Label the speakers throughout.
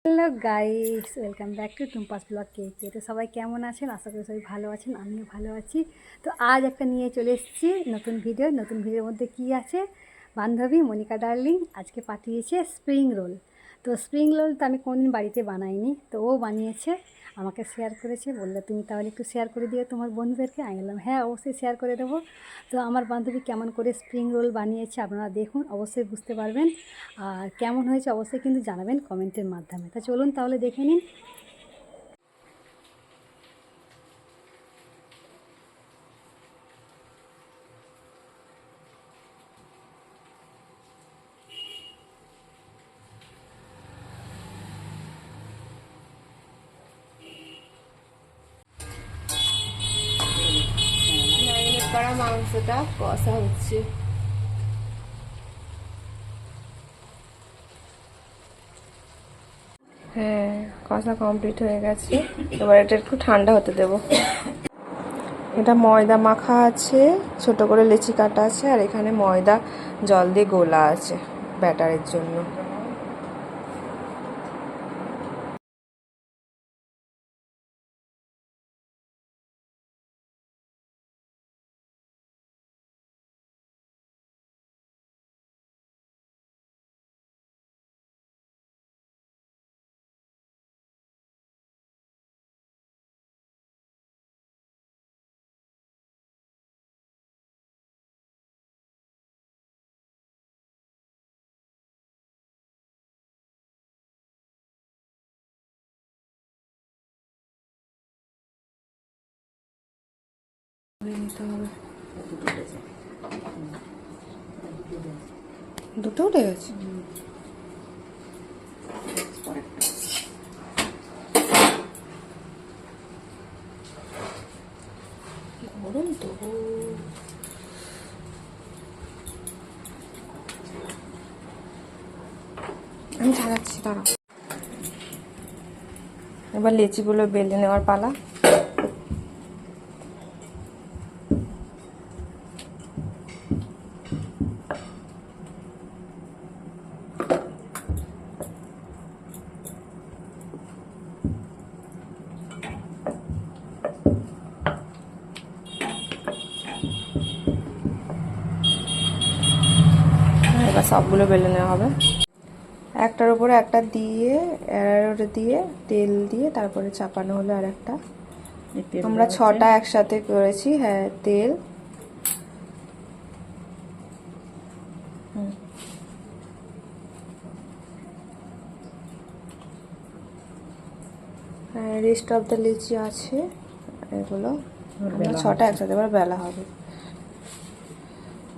Speaker 1: Hello guys, welcome back to Tumpa's blog কেকে। তো সবাই কেমন আছেন? আশা করি সবাই ভালো আছেন, আমিও ভালো আছি। তো আজ একটা নিয়ে চলে এসেছি নতুন ভিডিওর মধ্যে কি আছে, বান্ধবী মনিকা ডার্লিং আজকে পাঠিয়েছে স্প্রিং রোল। তো স্প্রিং রোল তো আমি কোনোদিন বাড়িতে বানাইনি, তো ও বানিয়েছে, আমাকে শেয়ার করেছে, বললো তুমি তাহলে একটু শেয়ার করে দিও তোমার বন্ধুদেরকে। আমি বললাম হ্যাঁ, অবশ্যই শেয়ার করে দেবো। তো আমার বান্ধবী কেমন করে স্প্রিং রোল বানিয়েছে আপনারা দেখুন, অবশ্যই বুঝতে পারবেন। আর কেমন হয়েছে অবশ্যই কিন্তু জানাবেন কমেন্টের মাধ্যমে। তা চলুন তাহলে দেখে নিন।
Speaker 2: ম্যারিনেট করা মাংসটা কষা হচ্ছে। হ্যাঁ, কষা কমপ্লিট হয়ে গেছে। এবার এটা একটু ঠান্ডা হতে দেব। এটা ময়দা মাখা আছে, ছোট করে লেচি কাটা আছে, আর এখানে ময়দা জল দিয়ে গোলা আছে ব্যাটারের জন্য। নিতে হবে। দুটো উঠে গেছে। গরম তো। আমি ছাড়াচ্ছি, দাঁড়াও। এবার লেচিগুলো বেলে নেওয়ার পালা। এবার সবগুলো বেলে নেওয়া হবে। একটার উপরে একটা দিয়ে এড়াড়োটা দিয়ে তেল দিয়ে তারপরে চাপানো হলো আর একটা। আমরা 6টা একসাথে করেছি। হ্যাঁ, তেল। হ্যাঁ, রেস্ট অফ দ্য লিচি আছে এগুলো। আমরা 6টা একসাথে এবার বেলা হবে।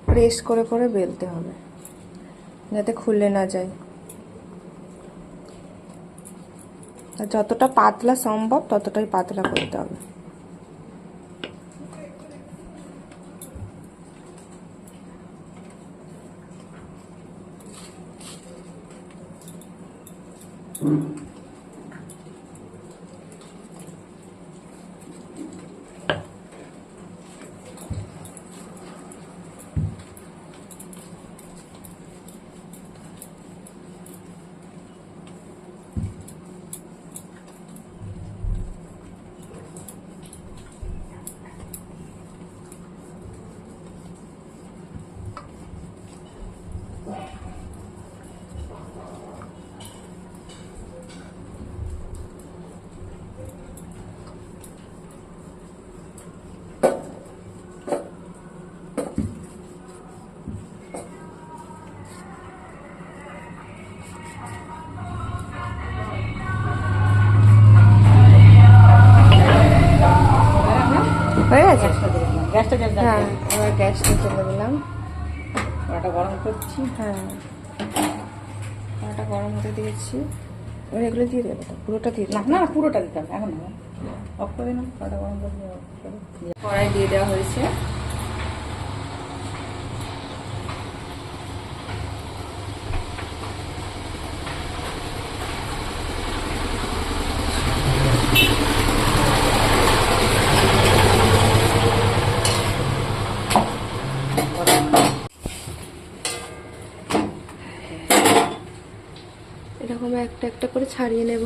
Speaker 2: প্রেস করে করে বেলতে হবে যাতে খুলে না যায়। আর যতটা পাতলা সম্ভব ততটাই পাতলা করতে হবে। হয়ে গেছে। হ্যাঁ, এবার গ্যাসটা চলে দিলাম। কড়াটা গরম করছি। হ্যাঁ, কড়াটা গরম হতে দিয়েছি। এবার এগুলো দিয়ে দেবো তো? পুরোটা দিয়ে দেবো?
Speaker 3: না, পুরোটা দিতাম, এখন অফ করে দিলাম। কড়াটা গরম করে
Speaker 2: কড়াই দিয়ে দেওয়া হয়েছে। এরকম একটা একটা করে ছাড়িয়ে নেব।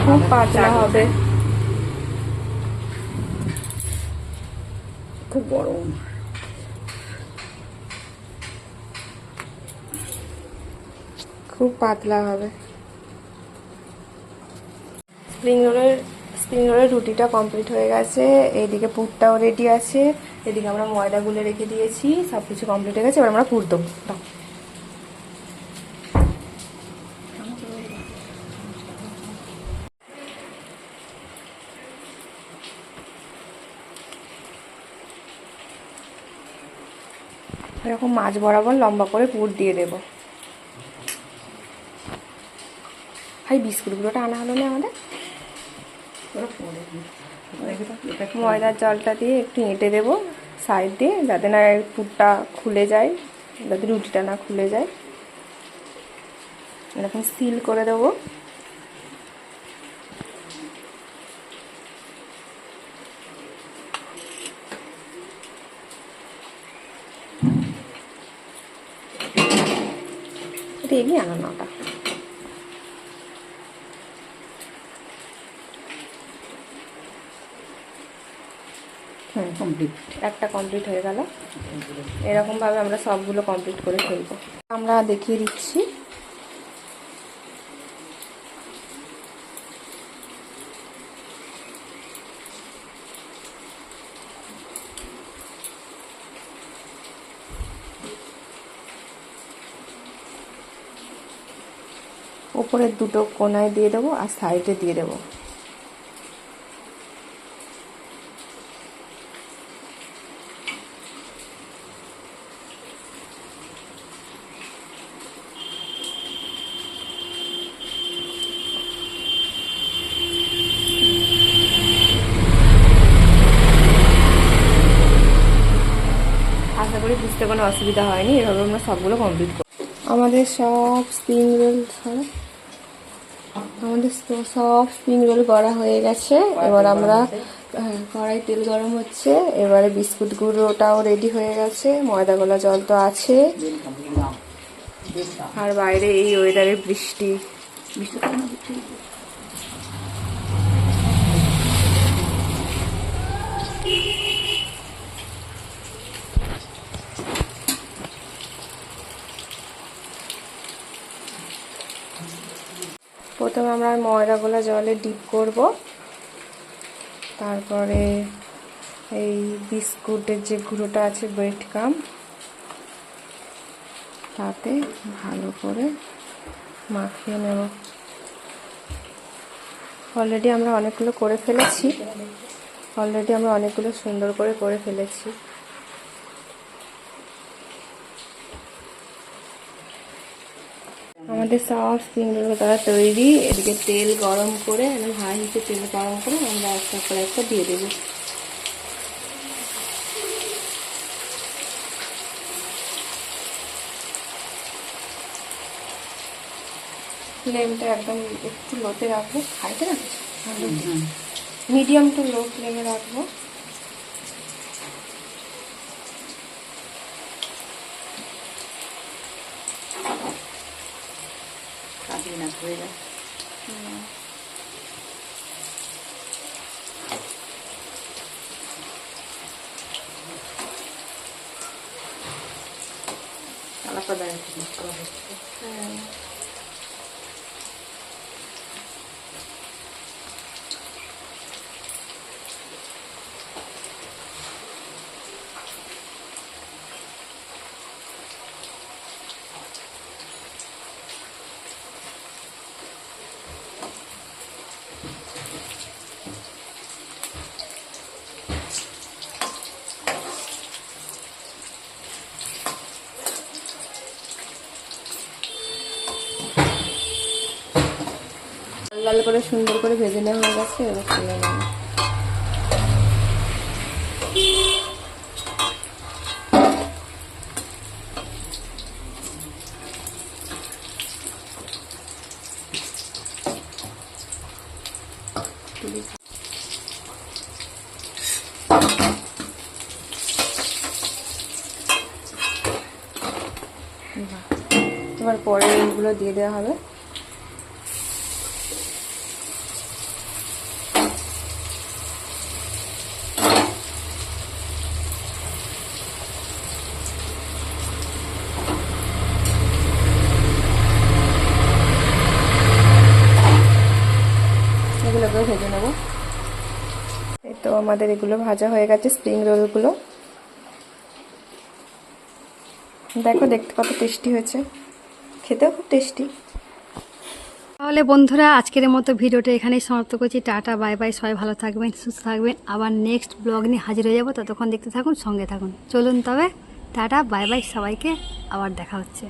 Speaker 2: খুব পাতলা হবে,
Speaker 3: খুব গরম।
Speaker 2: খুব পাতলা হবে। স্প্রিং রোলের রুটিটা কমপ্লিট হয়ে গেছে। এইদিকে পুরটাও রেডি আছে, এদিকে আমরা ময়দা গুলে রেখে দিয়েছি, সব কিছু কমপ্লিট হয়ে গেছে। এবার আমরা পুর দেবো। দাও। এরকম মাছ বরাবর লম্বা করে পুর দিয়ে দেবো। ভাই বিস্কুটগুলোটা আনা হলো না আমাদের। ময়দার জলটা দিয়ে একটু এঁটে দেবো সাইড দিয়ে, যাতে না পুরটা খুলে যায়, যাতে রুটিটা না খুলে যায়। এরকম সিল করে দেবো। এটা এগিয়ে আনো না ওটা।
Speaker 3: কমপ্লিট।
Speaker 2: একটা কমপ্লিট হয়ে গেল। এরকমভাবে আমরা সবগুলো কমপ্লিট করে ফেলবো। আমরা দেখিয়ে দিচ্ছি। উপরের দুটো কোনায় দিয়ে দেবো আর সাইডে দিয়ে দেবো। আশা করি বুঝতে কোনো অসুবিধা হয়নি। এভাবে আমরা সবগুলো কমপ্লিট করি। আমাদের সব স্প্রিং রোল করা হয়ে গেছে। এবার আমরা কড়াই তেল গরম হচ্ছে। এবারে বিস্কুট গুঁড়োটাও রেডি হয়ে গেছে, ময়দা গোলা জল তো আছে, আর বাইরে এই ওয়েদারে বৃষ্টি। প্রথমে আমরা ময়দা গোলা জলে ডিপ করব, তারপরে এই বিস্কুটের যে গুঁড়োটা আছে ব্রেড ক্রাম্ব, তাতে ভালো করে মাখিয়ে নেব। অলরেডি আমরা অনেকগুলো সুন্দর করে ফেলেছি। আমাদের সব স্প্রিং রোল করা তৈরি। এদিকে তেল গরম করে, হাই হিটে তেল গরম করে আমরা একটা করে একটা দিয়ে দেবো। ফ্লেমটা একদম একটু লোতে রাখবো। খাইতে রাখছি মিডিয়াম টু লো ফ্লেমে রাখবো।
Speaker 3: হয়ে যায়।
Speaker 2: হ্যাঁ, লাল করে সুন্দর করে ভেজে নেওয়া হয়ে গেছে। এবার তুলে নেব। এবার পরে এইগুলো দিয়ে দেওয়া হবে। এগুলোকেও ভেজে নেব। এই তো আমাদের এগুলো ভাজা হয়ে গেছে, স্প্রিং রোলগুলো। দেখো দেখতে কত টেস্টি হয়েছে, খেতেও খুব টেস্টি।
Speaker 1: তাহলে বন্ধুরা আজকের মতো ভিডিওটা এখানেই সমাপ্ত করছি। টাটা বাই বাই, সবাই ভালো থাকবেন, সুস্থ থাকবেন। আবার নেক্সট ব্লগ নিয়ে হাজির হয়ে যাবো, ততক্ষণ দেখতে থাকুন, সঙ্গে থাকুন। চলুন তবে টাটা বাই বাই, সবাইকে আবার দেখা হচ্ছে।